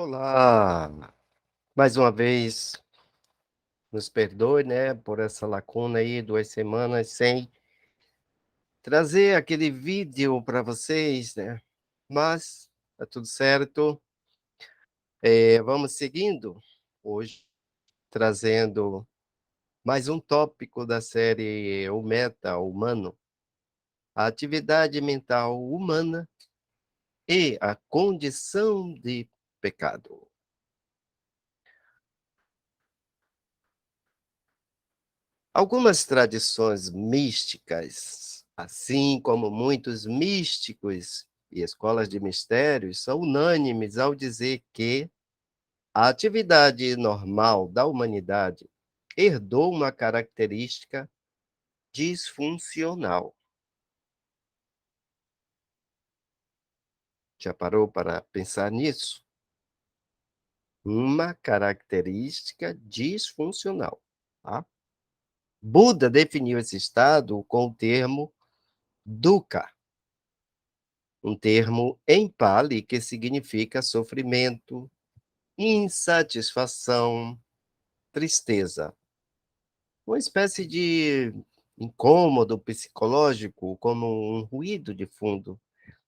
Olá! Mais uma vez, nos perdoe, né, por essa lacuna aí, 2 semanas sem trazer aquele vídeo para vocês, né, mas tá tudo certo. Vamos seguindo, hoje trazendo mais um tópico da série O Meta Humano, a atividade mental humana e a condição de pecado. Algumas tradições místicas, assim como muitos místicos e escolas de mistérios, são unânimes ao dizer que a atividade normal da humanidade herdou uma característica disfuncional. Já parou para pensar nisso? Uma característica disfuncional, tá? Buda definiu esse estado com o termo dukkha, um termo em Pali que significa sofrimento, insatisfação, tristeza. Uma espécie de incômodo psicológico, como um ruído de fundo,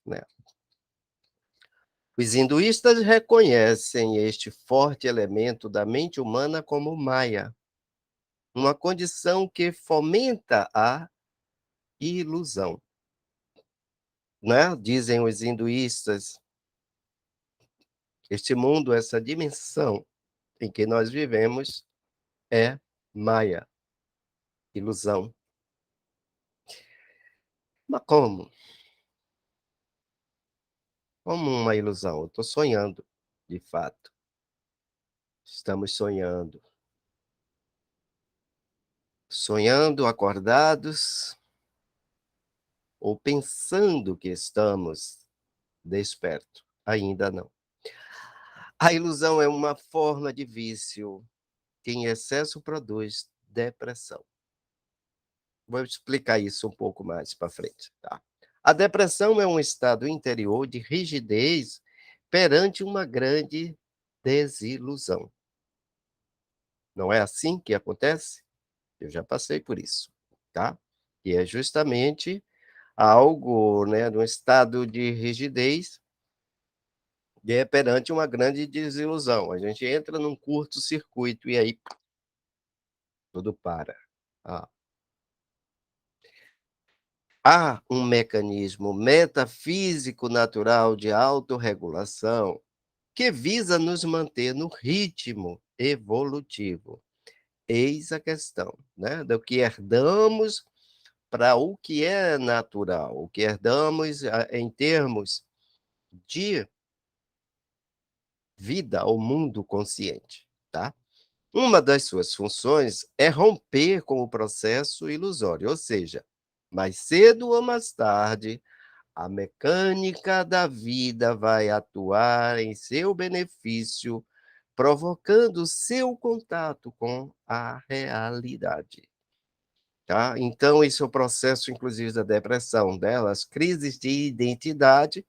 né. Os hinduístas reconhecem este forte elemento da mente humana como Maya, uma condição que fomenta a ilusão, né. Dizem os hinduístas, este mundo, essa dimensão em que nós vivemos é Maya, ilusão. Mas como? Como uma ilusão? Eu estou sonhando, de fato. Estamos sonhando. Sonhando acordados ou pensando que estamos desperto? Ainda não. A ilusão é uma forma de vício que em excesso produz depressão. Vou explicar isso um pouco mais para frente, tá? A depressão é um estado interior de rigidez perante uma grande desilusão. Não é assim que acontece? Eu já passei por isso, tá? E é justamente algo, né, de um estado de rigidez, e é perante uma grande desilusão. A gente entra num curto-circuito e aí tudo para. Ah. Há um mecanismo metafísico natural de autorregulação que visa nos manter no ritmo evolutivo. Eis a questão, né, do que herdamos para o que é natural, o que herdamos em termos de vida ao mundo consciente, tá? Uma das suas funções é romper com o processo ilusório, ou seja, mais cedo ou mais tarde, a mecânica da vida vai atuar em seu benefício, provocando seu contato com a realidade. Tá? Então, esse é o processo, inclusive, da depressão dela, as crises de identidade,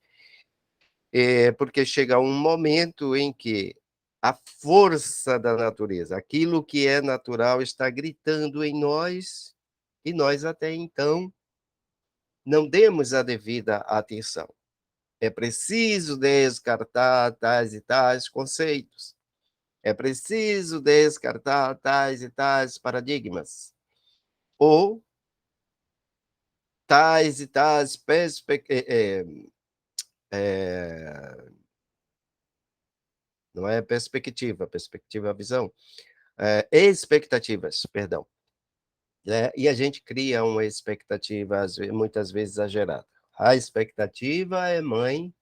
porque chega um momento em que a força da natureza, aquilo que é natural, está gritando em nós, e nós até então não demos a devida atenção. É preciso descartar tais e tais conceitos. É preciso descartar tais e tais paradigmas. Ou tais e tais não é perspectiva, perspectiva é a visão, expectativas, perdão, né, e a gente cria uma expectativa, muitas vezes exagerada. A expectativa é mãe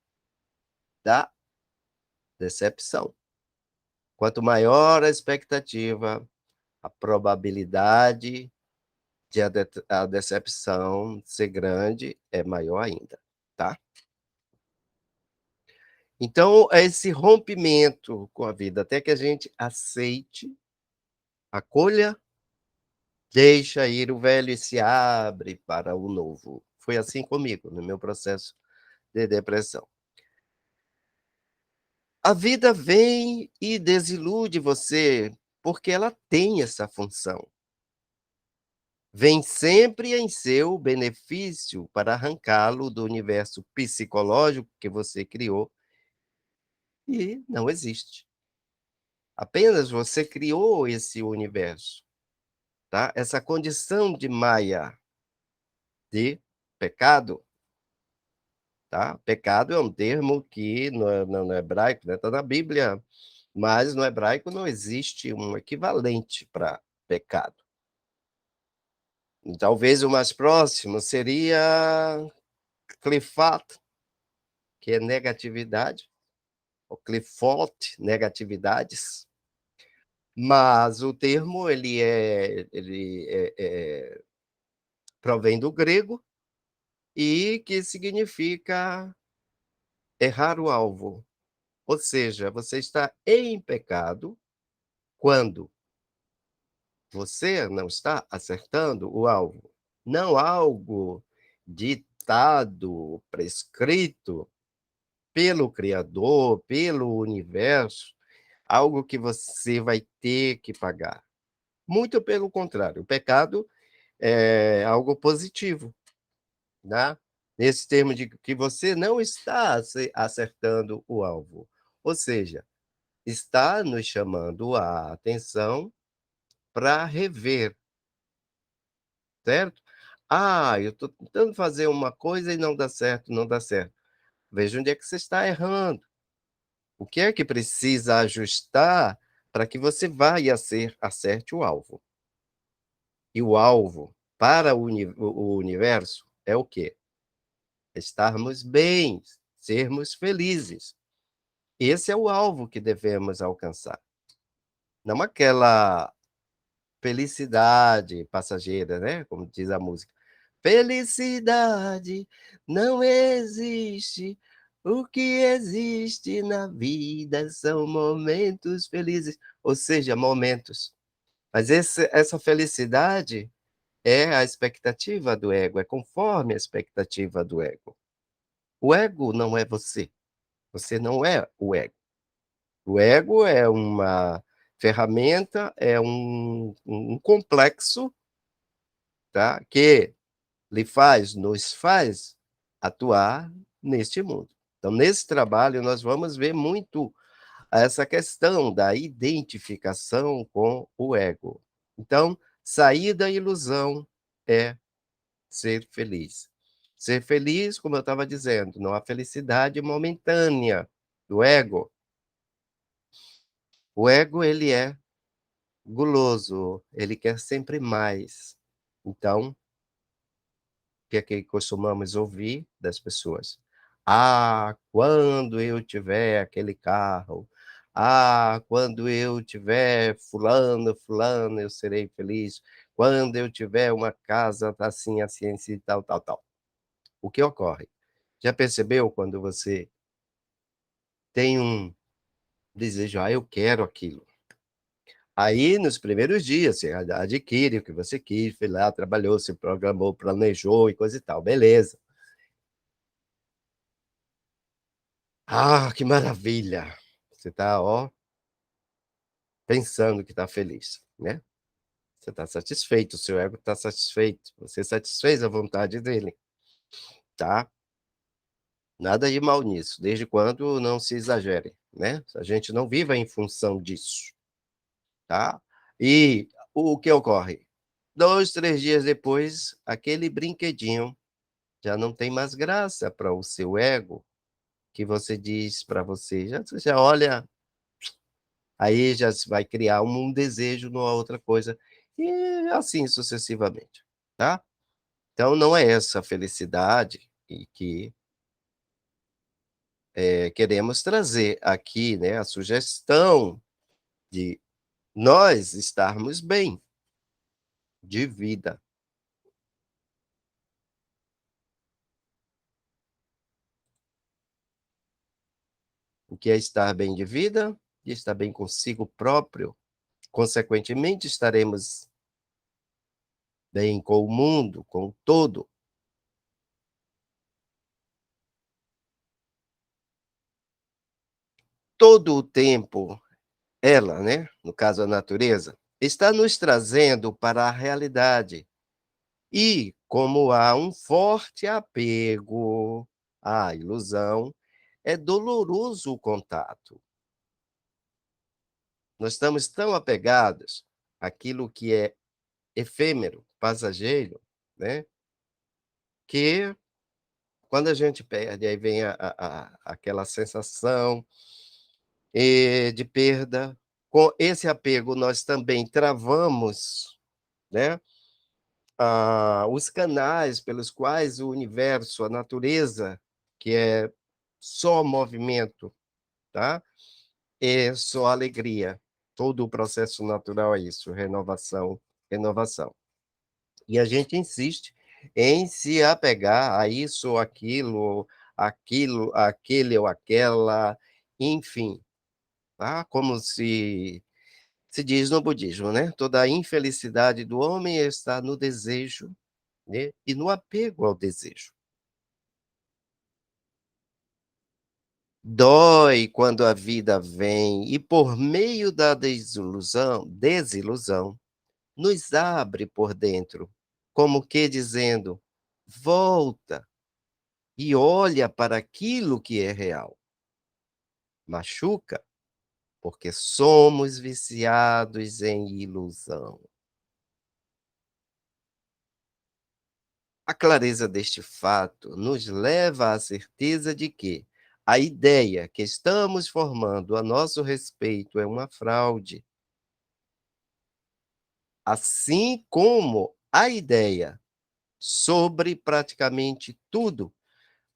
da decepção. Quanto maior a expectativa, a probabilidade de a decepção ser grande é maior ainda, tá? Então, é esse rompimento com a vida, até que a gente aceite, acolha, deixa ir o velho e se abre para o novo. Foi assim comigo, no meu processo de depressão. A vida vem e desilude você, porque ela tem essa função. Vem sempre em seu benefício para arrancá-lo do universo psicológico que você criou e não existe. Apenas você criou esse universo, tá? Essa condição de Maya, de pecado, tá? Pecado é um termo que no hebraico, né, tá na Bíblia, mas no hebraico não existe um equivalente para pecado. Talvez o mais próximo seria Clifat, que é negatividade, ou Clifot, negatividades, mas o termo provém do grego e que significa errar o alvo. Ou seja, você está em pecado quando você não está acertando o alvo. Não algo ditado, prescrito pelo Criador, pelo universo, algo que você vai ter que pagar. Muito pelo contrário, o pecado é algo positivo, né? Nesse termo de que você não está acertando o alvo. Ou seja, está nos chamando a atenção para rever, certo? Ah, eu estou tentando fazer uma coisa e não dá certo, não dá certo. Veja onde é que você está errando. O que é que precisa ajustar para que você vá e acerte o alvo? E o alvo para o universo é o quê? Estarmos bem, sermos felizes. Esse é o alvo que devemos alcançar. Não aquela felicidade passageira, né, como diz a música. Felicidade não existe. O que existe na vida são momentos felizes, ou seja, momentos. Mas essa felicidade é a expectativa do ego, é conforme a expectativa do ego. O ego não é você. Você não é o ego. O ego é uma ferramenta, é um complexo, tá? Que nos faz atuar neste mundo. Então, nesse trabalho, nós vamos ver muito essa questão da identificação com o ego. Então, sair da ilusão é ser feliz. Ser feliz, como eu estava dizendo, não há felicidade momentânea do ego. O ego, ele é guloso, ele quer sempre mais. Então, que é que costumamos ouvir das pessoas? Ah, quando eu tiver aquele carro, ah, quando eu tiver fulano, fulano, eu serei feliz. Quando eu tiver uma casa assim, assim, assim, tal, tal, tal. O que ocorre? Já percebeu quando você tem um desejo, ah, eu quero aquilo. Aí, nos primeiros dias, você adquire o que você quis, foi lá, trabalhou, se programou, planejou e coisa e tal, beleza. Ah, que maravilha! Você está, ó, pensando que está feliz, né? Você está satisfeito, o seu ego está satisfeito, você satisfez a vontade dele, tá? Nada de mal nisso, desde quando não se exagere, né? A gente não viva em função disso, tá? E o que ocorre? 2, 3 dias depois, aquele brinquedinho já não tem mais graça para o seu ego, que você diz para você, já olha. Aí já se vai criar um desejo numa outra coisa, e assim sucessivamente, tá? Então não é essa a felicidade e que, queremos trazer aqui, né, a sugestão de nós estarmos bem, de vida. O que é estar bem de vida? De estar bem consigo próprio, consequentemente estaremos bem com o mundo, com o todo. todo o tempo, ela, né, no caso a natureza, está nos trazendo para a realidade. E como há um forte apego à ilusão, é doloroso o contato. Nós estamos tão apegados àquilo que é efêmero, passageiro, né, que quando a gente perde, aí vem aquela sensação, de perda. Com esse apego, nós também travamos, né, os canais pelos quais o universo, a natureza, que é só movimento, tá, é só alegria. Todo o processo natural é isso, renovação, renovação. E a gente insiste em se apegar a isso ou aquilo, aquele ou aquela, enfim, tá, como se diz no budismo, né, toda a infelicidade do homem está no desejo, né, e no apego ao desejo. Dói quando a vida vem e por meio da desilusão, nos abre por dentro, como que dizendo: "Volta e olha para aquilo que é real". Machuca, porque somos viciados em ilusão. A clareza deste fato nos leva à certeza de que a ideia que estamos formando a nosso respeito é uma fraude, assim como a ideia sobre praticamente tudo,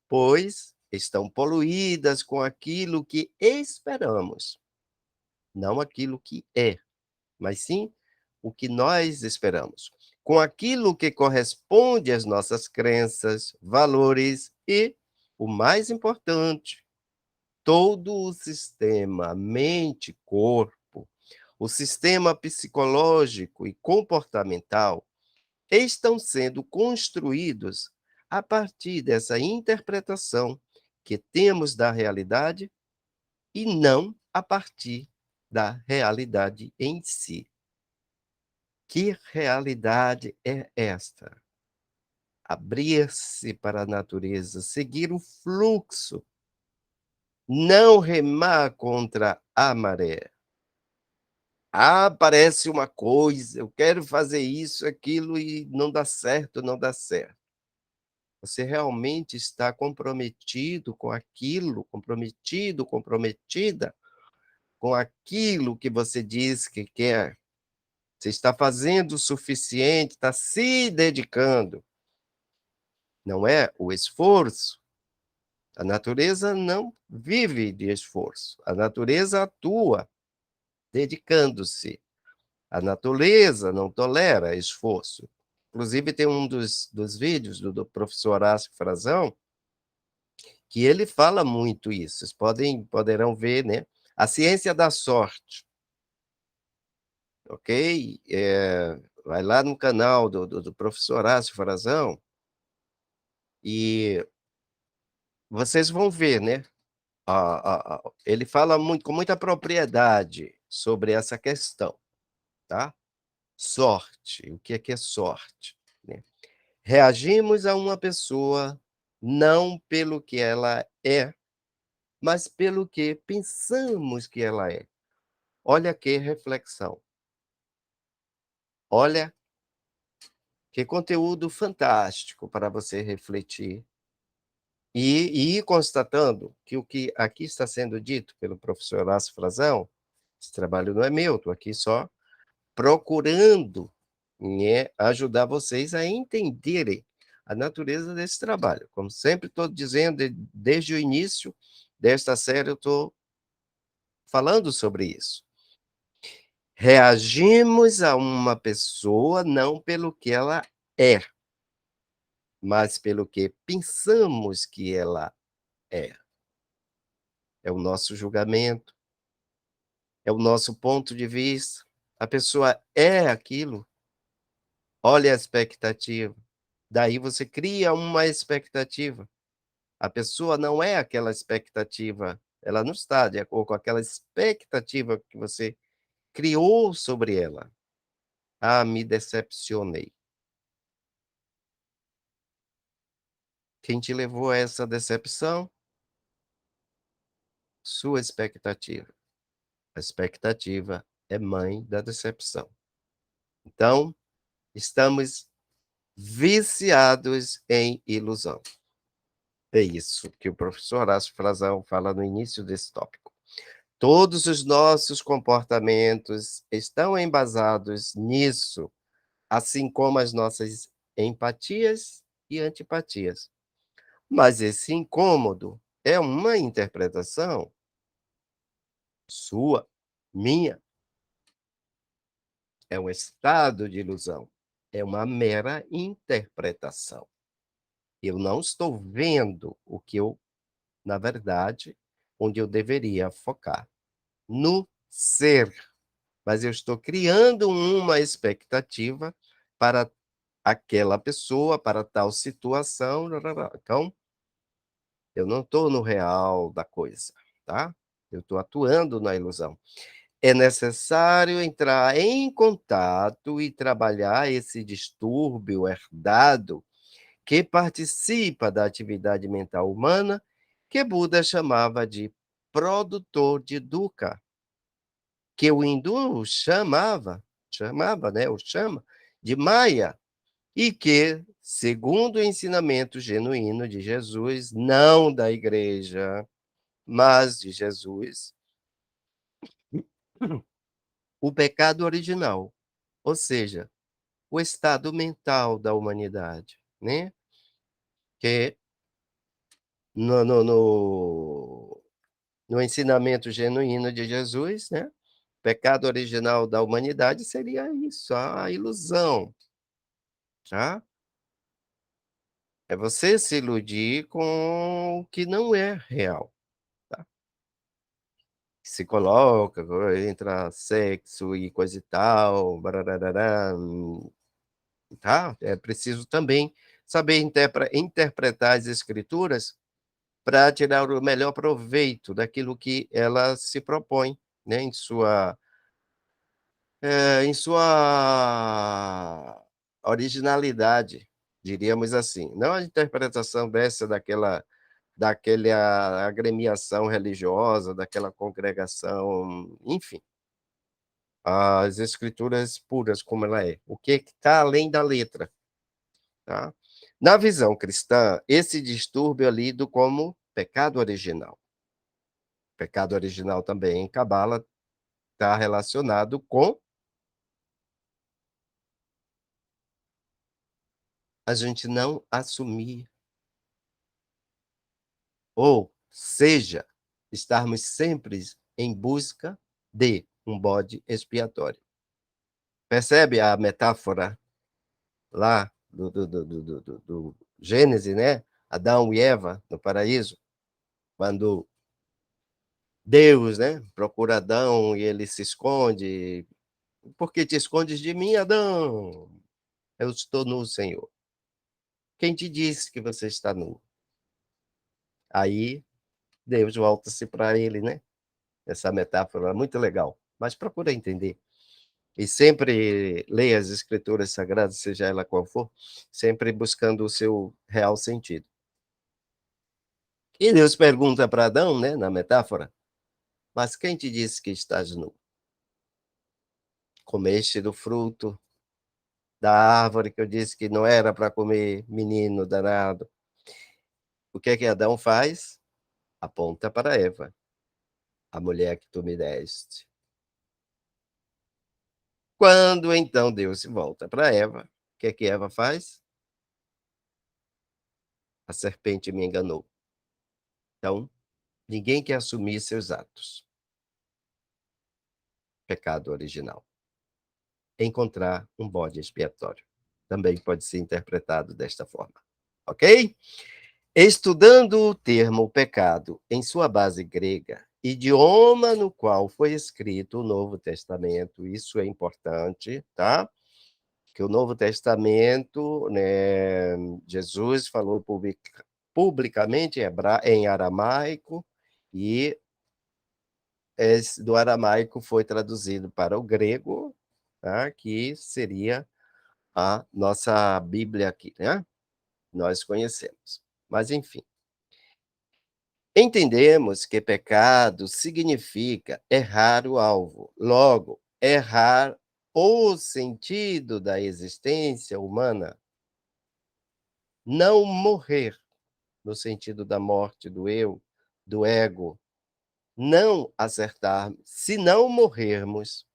pois estão poluídas com aquilo que esperamos, não aquilo que é, mas sim o que nós esperamos, com aquilo que corresponde às nossas crenças, valores e, o mais importante, todo o sistema mente-corpo, o sistema psicológico e comportamental estão sendo construídos a partir dessa interpretação que temos da realidade e não a partir da realidade em si. Que realidade é esta? Abrir-se para a natureza, seguir o fluxo, não remar contra a maré. Ah, parece uma coisa, eu quero fazer isso, aquilo e não dá certo, não dá certo. Você realmente está comprometido com aquilo, comprometido, comprometida com aquilo que você diz que quer? Você está fazendo o suficiente, está se dedicando, não é o esforço. A natureza não vive de esforço, a natureza atua dedicando-se. A natureza não tolera esforço. Inclusive, tem um dos vídeos do professor Horácio Frazão, que ele fala muito isso. Vocês poderão ver, né? A ciência da sorte, ok? Vai lá no canal do professor Horácio Frazão e vocês vão ver, né? Ele fala muito, com muita propriedade sobre essa questão, tá? Sorte, o que é sorte, né? Reagimos a uma pessoa não pelo que ela é, mas pelo que pensamos que ela é. Olha que reflexão, olha que conteúdo fantástico para você refletir e ir constatando que o que aqui está sendo dito pelo professor Horácio Frazão, esse trabalho não é meu, estou aqui só procurando, né, ajudar vocês a entenderem a natureza desse trabalho. Como sempre estou dizendo, desde o início desta série, eu estou falando sobre isso. Reagimos a uma pessoa não pelo que ela é, mas pelo que pensamos que ela é. É o nosso julgamento, é o nosso ponto de vista. A pessoa é aquilo, olha a expectativa. Daí você cria uma expectativa. A pessoa não é aquela expectativa, ela não está de acordo com aquela expectativa que você criou sobre ela. "Ah, me decepcionei". Quem te levou a essa decepção? Sua expectativa. A expectativa é mãe da decepção. Então, estamos viciados em ilusão. É isso que o professor Horácio Frazão fala no início desse tópico. Todos os nossos comportamentos estão embasados nisso, assim como as nossas empatias e antipatias. Mas esse incômodo é uma interpretação sua, minha, é um estado de ilusão, é uma mera interpretação. Eu não estou vendo o que eu, na verdade, onde eu deveria focar, no ser, mas eu estou criando uma expectativa para aquela pessoa, para tal situação. Então, eu não estou no real da coisa, tá? Eu estou atuando na ilusão. É necessário entrar em contato e trabalhar esse distúrbio herdado que participa da atividade mental humana, que Buda chamava de produtor de dukkha, que o hindu chamava, né, ou chama, de Maya, e que, segundo o ensinamento genuíno de Jesus, não da igreja, mas de Jesus, o pecado original, ou seja, o estado mental da humanidade, né, que no ensinamento genuíno de Jesus, né, pecado original da humanidade seria isso, a ilusão, tá? É você se iludir com o que não é real, tá? Se coloca, entra sexo e coisa e tal, barararã, tá? É preciso também saber interpretar as escrituras para tirar o melhor proveito daquilo que ela se propõe, né, em sua originalidade, diríamos assim. Não a interpretação dessa daquela agremiação religiosa, daquela congregação, enfim, as escrituras puras como ela é, o que está além da letra, tá. Na visão cristã, esse distúrbio é lido como pecado original. Pecado original também em cabala está relacionado com a gente não assumir, ou seja, estarmos sempre em busca de um bode expiatório. Percebe a metáfora lá do Gênesis, né? Adão e Eva no paraíso, quando Deus, né, procura Adão e ele se esconde. "Por que te escondes de mim, Adão? Eu estou nu, Senhor. Quem te disse que você está nu?" Aí Deus volta-se para ele, né? Essa metáfora é muito legal, mas procura entender. E sempre leia as escrituras sagradas, seja ela qual for, sempre buscando o seu real sentido. E Deus pergunta para Adão, né, na metáfora: "Mas quem te disse que estás nu? Comeste do fruto da árvore que eu disse que não era para comer, menino danado." O que é que Adão faz? Aponta para Eva: "A mulher que tu me deste." Quando então Deus se volta para Eva, o que é que Eva faz? "A serpente me enganou." Então, ninguém quer assumir seus atos. Pecado original. Encontrar um bode expiatório. Também pode ser interpretado desta forma. Ok? Estudando o termo pecado em sua base grega, idioma no qual foi escrito o Novo Testamento, isso é importante, tá? Que o Novo Testamento, né, Jesus falou publicamente em aramaico e esse do aramaico foi traduzido para o grego, tá, que seria a nossa Bíblia aqui, né, nós conhecemos. Mas enfim, entendemos que pecado significa errar o alvo, logo, errar o sentido da existência humana, não morrer no sentido da morte do eu, do ego, não acertar, se não morrermos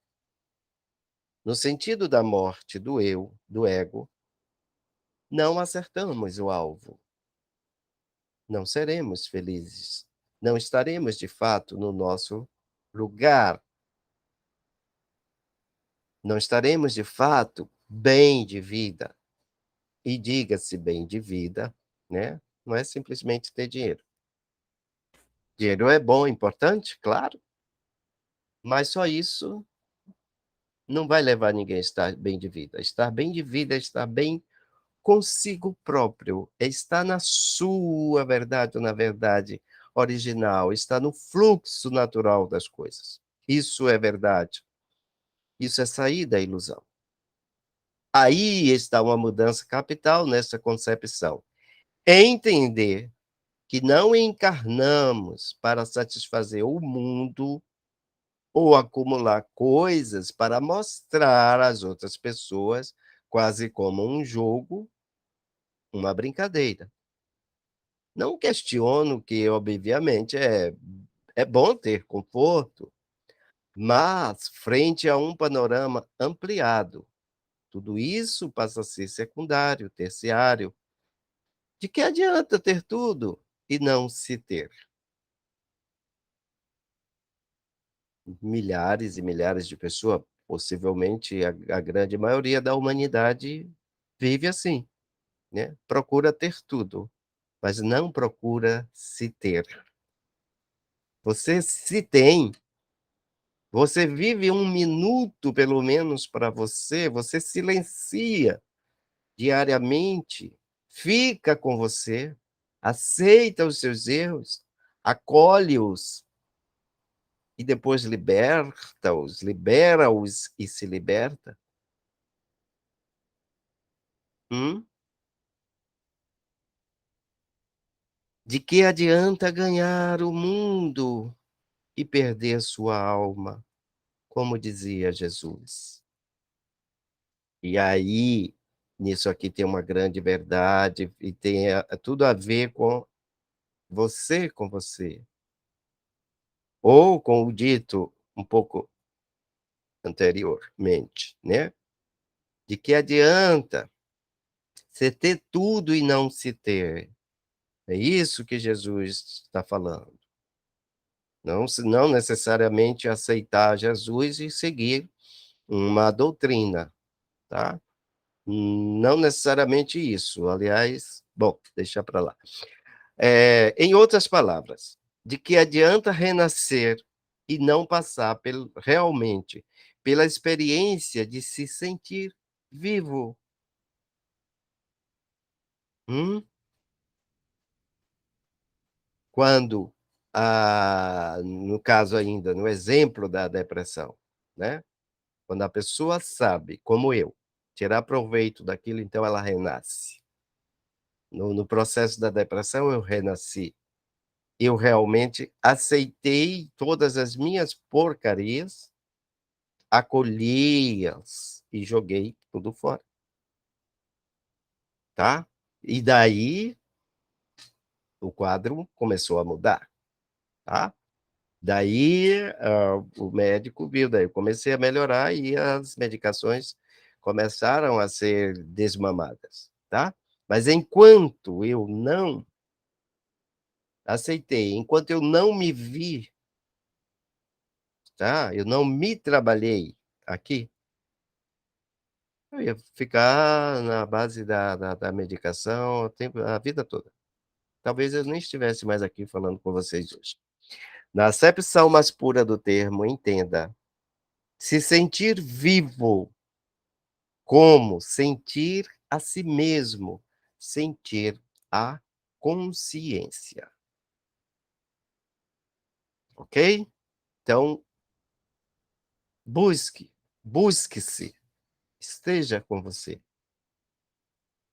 no sentido da morte do eu, do ego, não acertamos o alvo, não seremos felizes, não estaremos de fato no nosso lugar, não estaremos de fato bem de vida. E diga-se bem de vida, né, não é simplesmente ter dinheiro. Dinheiro é bom, importante, claro, mas só isso não vai levar ninguém a estar bem de vida. Estar bem de vida é estar bem consigo próprio, é estar na sua verdade ou na verdade original, estar no fluxo natural das coisas. Isso é verdade. Isso é sair da ilusão. Aí está uma mudança capital nessa concepção. Entender que não encarnamos para satisfazer o mundo ou acumular coisas para mostrar às outras pessoas, quase como um jogo, uma brincadeira. Não questiono que, obviamente, é bom ter conforto, mas frente a um panorama ampliado, tudo isso passa a ser secundário, terciário. De que adianta ter tudo e não se ter? Milhares e milhares de pessoas, possivelmente a grande maioria da humanidade vive assim, né, procura ter tudo, mas não procura se ter. Você se tem, você vive um minuto pelo menos para você, você silencia diariamente, fica com você, aceita os seus erros, acolhe-os e depois liberta-os, libera-os e se liberta. Hum? De que adianta ganhar o mundo e perder sua alma, como dizia Jesus. E aí, nisso aqui tem uma grande verdade e tem tudo a ver com você, ou com o dito um pouco anteriormente, né? De que adianta você ter tudo e não se ter? É isso que Jesus está falando. Não necessariamente aceitar Jesus e seguir uma doutrina, tá? Não necessariamente isso, aliás, bom, deixa para lá. Em outras palavras, de que adianta renascer e não passar realmente pela experiência de se sentir vivo, hum? Quando, no caso ainda, no exemplo da depressão, né, quando a pessoa sabe, como eu, tirar proveito daquilo, então ela renasce. No processo da depressão eu renasci. Eu realmente aceitei todas as minhas porcarias, acolhi-as e joguei tudo fora, tá. E daí o quadro começou a mudar, tá. Daí, o médico viu, daí eu comecei a melhorar e as medicações começaram a ser desmamadas, tá. Mas enquanto eu não aceitei, enquanto eu não me vi, tá, eu não me trabalhei aqui, eu ia ficar na base da medicação o tempo a vida toda. Talvez eu nem estivesse mais aqui falando com vocês hoje. Na acepção mais pura do termo, entenda, se sentir vivo como sentir a si mesmo, sentir a consciência, ok? Então, busque-se, esteja com você.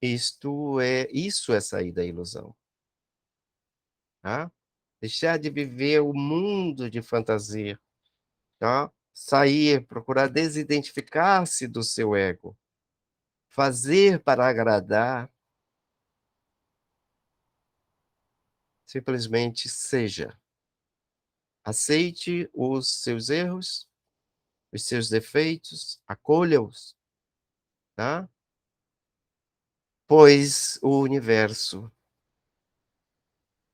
Isso é sair da ilusão, tá? Deixar de viver o mundo de fantasia, tá? Sair, procurar desidentificar-se do seu ego, fazer para agradar, simplesmente seja. Aceite os seus erros, os seus defeitos, acolha-os, tá? Pois o universo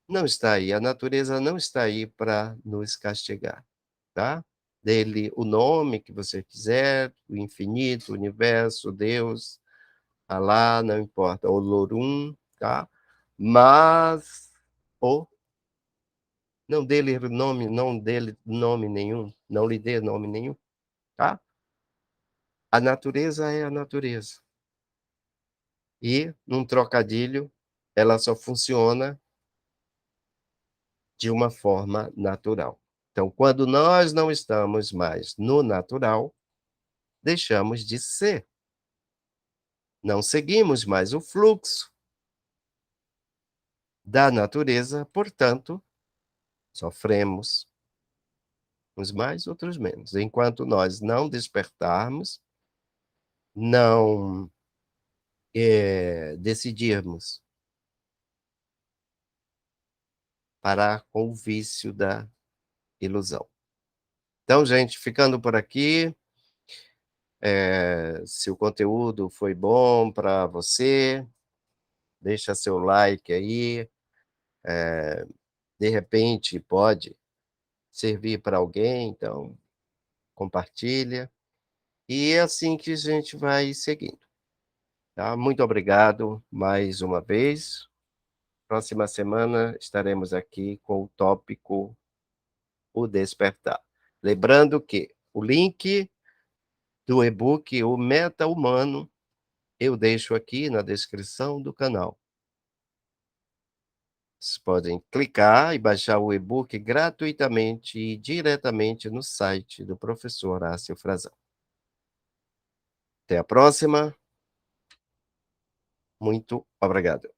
não está aí, a natureza não está aí para nos castigar, tá? Dele o nome que você quiser, o infinito, o universo, Deus, Alá, não importa, Olorum, tá? Mas o não dele nome nenhum, não lhe dê nome nenhum, tá? A natureza é a natureza. E, num trocadilho, ela só funciona de uma forma natural. Então, quando nós não estamos mais no natural, deixamos de ser. Não seguimos mais o fluxo da natureza, portanto, sofremos, uns mais, outros menos. Enquanto nós não despertarmos, não decidirmos parar com o vício da ilusão. Então, gente, ficando por aqui, se o conteúdo foi bom para você, deixa seu like aí, de repente pode servir para alguém, então compartilha, e é assim que a gente vai seguindo, tá. Muito obrigado mais uma vez, próxima semana estaremos aqui com o tópico O Despertar. Lembrando que o link do e-book O Meta Humano eu deixo aqui na descrição do canal. Vocês podem clicar e baixar o e-book gratuitamente e diretamente no site do professor Horácio Frazão. Até a próxima. Muito obrigado.